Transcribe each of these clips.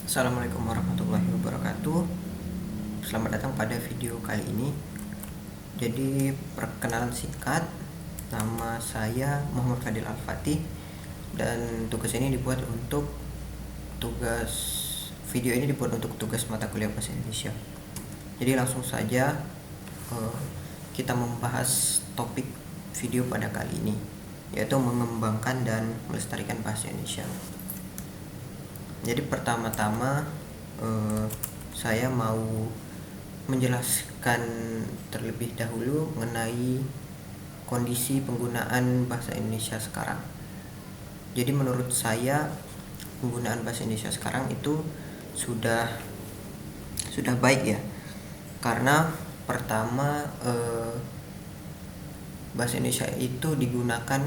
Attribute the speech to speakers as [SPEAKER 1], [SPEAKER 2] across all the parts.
[SPEAKER 1] Assalamualaikum warahmatullahi wabarakatuh. Selamat datang pada video kali ini. Jadi perkenalan singkat, nama saya Muhammad Fadil Al-Fatih dan tugas video ini dibuat untuk tugas mata kuliah bahasa Indonesia. Jadi langsung saja kita membahas topik video pada kali ini, yaitu mengembangkan dan melestarikan bahasa Indonesia. Jadi pertama-tama saya mau menjelaskan terlebih dahulu mengenai kondisi penggunaan bahasa Indonesia sekarang. Jadi menurut saya penggunaan bahasa Indonesia sekarang itu sudah baik ya. Karena pertama bahasa Indonesia itu digunakan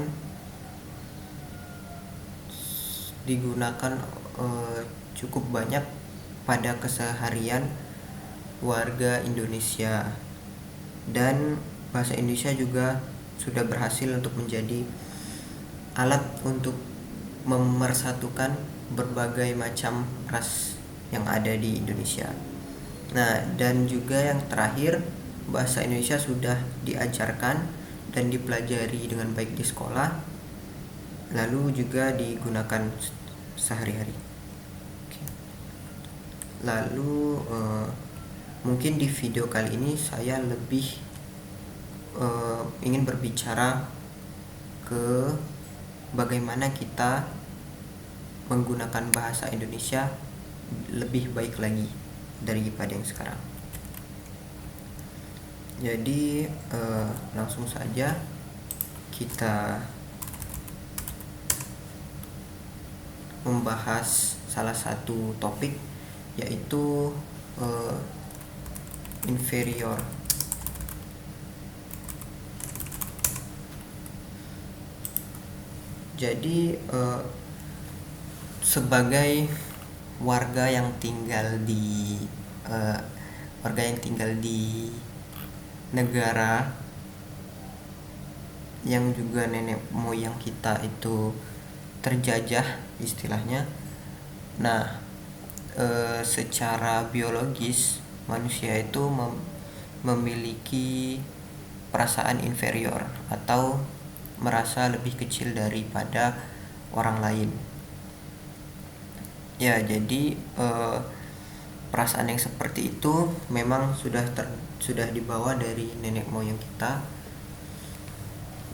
[SPEAKER 1] cukup banyak pada keseharian warga Indonesia, dan bahasa Indonesia juga sudah berhasil untuk menjadi alat untuk memersatukan berbagai macam ras yang ada di Indonesia. Nah, dan juga yang terakhir, bahasa Indonesia sudah diajarkan dan dipelajari dengan baik di sekolah, lalu juga digunakan sehari-hari. Lalu mungkin di video kali ini saya lebih ingin berbicara ke bagaimana kita menggunakan bahasa Indonesia lebih baik lagi daripada yang sekarang. Jadi langsung saja kita membahas salah satu topik, yaitu inferior. Jadi sebagai warga yang tinggal di negara yang juga nenek moyang kita itu terjajah istilahnya. Nah, secara biologis manusia itu memiliki perasaan inferior atau merasa lebih kecil daripada orang lain. Ya, jadi perasaan yang seperti itu memang sudah dibawa dari nenek moyang kita.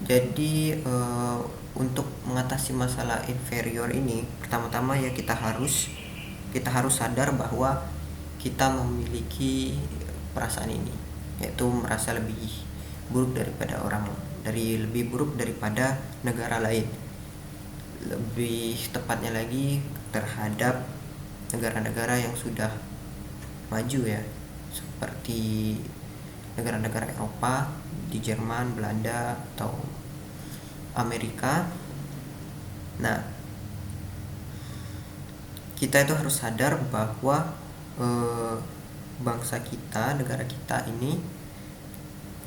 [SPEAKER 1] Jadi untuk mengatasi masalah inferior ini, pertama-tama ya kita harus sadar bahwa kita memiliki perasaan ini, yaitu merasa lebih buruk daripada negara lain. Lebih tepatnya lagi terhadap negara-negara yang sudah maju ya, seperti negara-negara Eropa, di Jerman, Belanda, atau Amerika. Nah, kita itu harus sadar bahwa bangsa kita, negara kita ini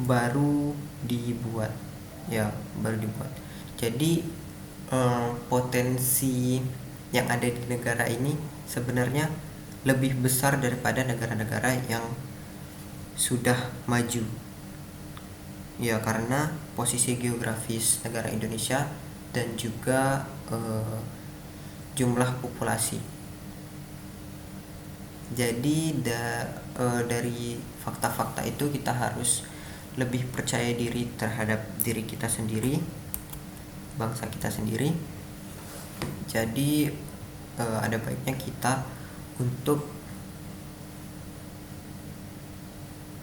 [SPEAKER 1] baru dibuat. Jadi potensi yang ada di negara ini sebenarnya lebih besar daripada negara-negara yang sudah maju. Ya, karena posisi geografis negara Indonesia dan juga jumlah populasi. Jadi dari fakta-fakta itu kita harus lebih percaya diri terhadap diri kita sendiri, bangsa kita sendiri. Jadi ada baiknya kita untuk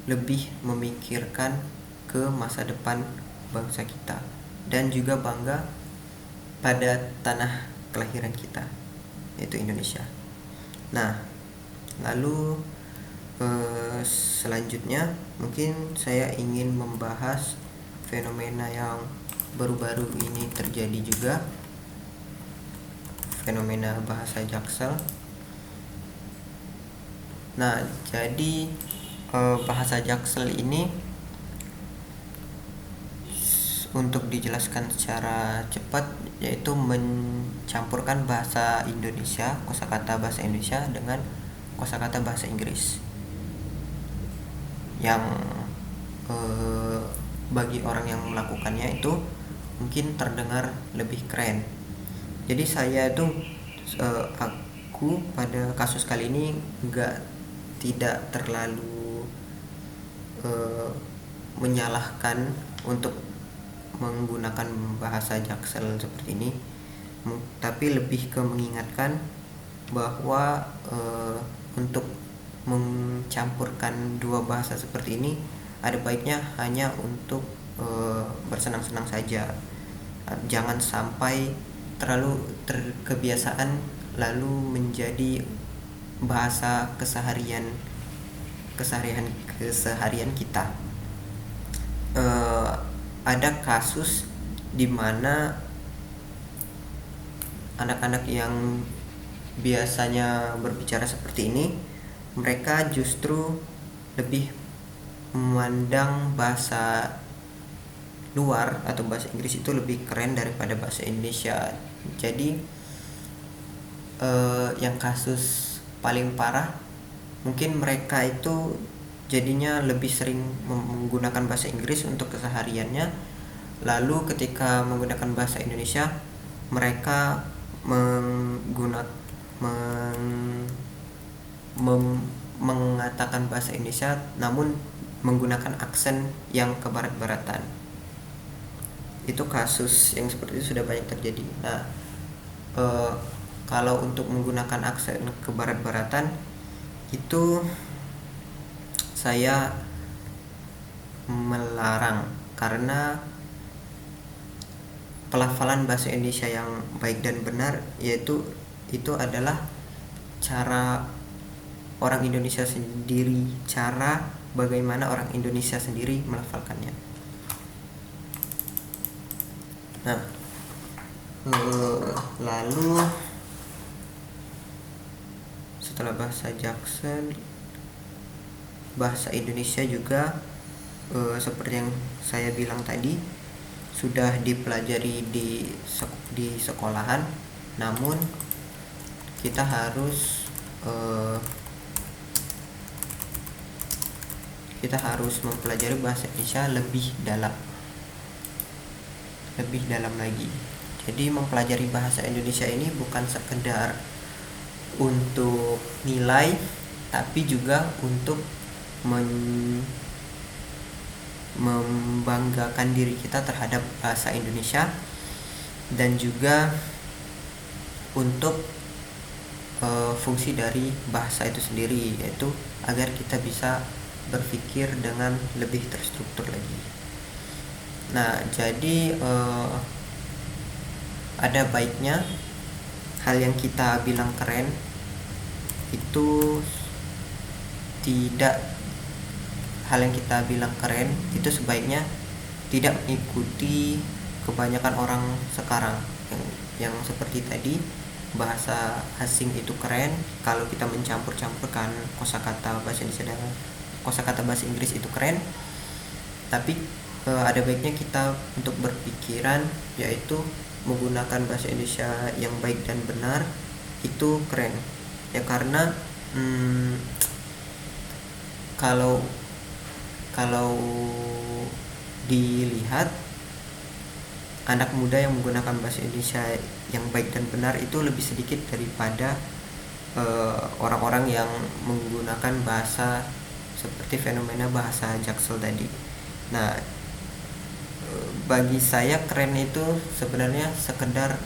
[SPEAKER 1] lebih memikirkan ke masa depan bangsa kita dan juga bangga pada tanah kelahiran kita, yaitu Indonesia. Nah, lalu selanjutnya mungkin saya ingin membahas fenomena yang baru-baru ini terjadi juga, fenomena bahasa Jaksel. Nah, jadi bahasa Jaksel ini untuk dijelaskan secara cepat, yaitu mencampurkan bahasa Indonesia, kosakata bahasa Indonesia dengan kosakata bahasa Inggris yang bagi orang yang melakukannya itu mungkin terdengar lebih keren. Jadi saya itu aku pada kasus kali ini tidak terlalu menyalahkan untuk menggunakan bahasa Jaksel seperti ini, tapi lebih ke mengingatkan bahwa untuk mencampurkan dua bahasa seperti ini ada baiknya hanya untuk bersenang-senang saja. Jangan sampai terlalu terkebiasaan lalu menjadi bahasa keseharian kita. Ada kasus di mana anak-anak yang biasanya berbicara seperti ini, mereka justru lebih memandang bahasa luar atau bahasa Inggris itu lebih keren daripada bahasa Indonesia. Jadi yang kasus paling parah, mungkin mereka itu jadinya lebih sering menggunakan bahasa Inggris untuk kesehariannya, lalu ketika menggunakan bahasa Indonesia mereka mengatakan bahasa Indonesia namun menggunakan aksen yang kebarat-baratan. Itu kasus yang seperti itu sudah banyak terjadi. Nah, kalau untuk menggunakan aksen kebarat-baratan itu saya melarang, karena pelafalan bahasa Indonesia yang baik dan benar yaitu itu adalah cara orang Indonesia sendiri, cara bagaimana orang Indonesia sendiri melafalkannya. Nah, lalu setelah bahasa Jaksel, bahasa Indonesia juga seperti yang saya bilang tadi sudah dipelajari di sekolahan, namun kita harus mempelajari bahasa Indonesia lebih dalam lagi. Jadi mempelajari bahasa Indonesia ini bukan sekedar untuk nilai, tapi juga untuk membanggakan diri kita terhadap bahasa Indonesia, dan juga untuk fungsi dari bahasa itu sendiri, yaitu agar kita bisa berpikir dengan lebih terstruktur lagi. Nah, jadi ada baiknya hal yang kita bilang keren itu sebaiknya tidak mengikuti kebanyakan orang sekarang yang seperti tadi, bahasa asing itu keren kalau kita mencampur-campurkan kosakata bahasa Indonesia dan kosakata bahasa Inggris itu keren, tapi ada baiknya kita untuk berpikiran yaitu menggunakan bahasa Indonesia yang baik dan benar itu keren ya, karena kalau dilihat anak muda yang menggunakan bahasa Indonesia yang baik dan benar itu lebih sedikit daripada orang-orang yang menggunakan bahasa seperti fenomena bahasa Jaksel tadi. Nah, bagi saya keren itu sebenarnya sekedar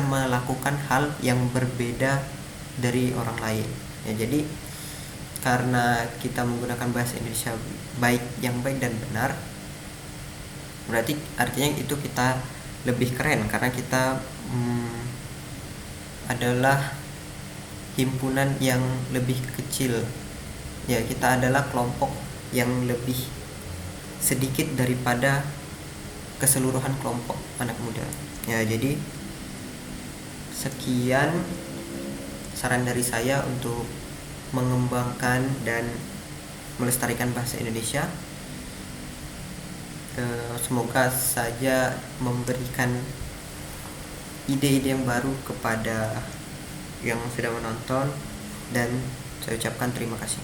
[SPEAKER 1] melakukan hal yang berbeda dari orang lain ya. Jadi karena kita menggunakan bahasa Indonesia yang baik dan benar, berarti artinya itu kita lebih keren karena kita adalah himpunan yang lebih kecil ya, kita adalah kelompok yang lebih sedikit daripada keseluruhan kelompok anak muda ya. Jadi sekian saran dari saya untuk mengembangkan dan melestarikan bahasa Indonesia. Semoga saja memberikan ide-ide yang baru kepada yang sudah menonton, dan saya ucapkan terima kasih.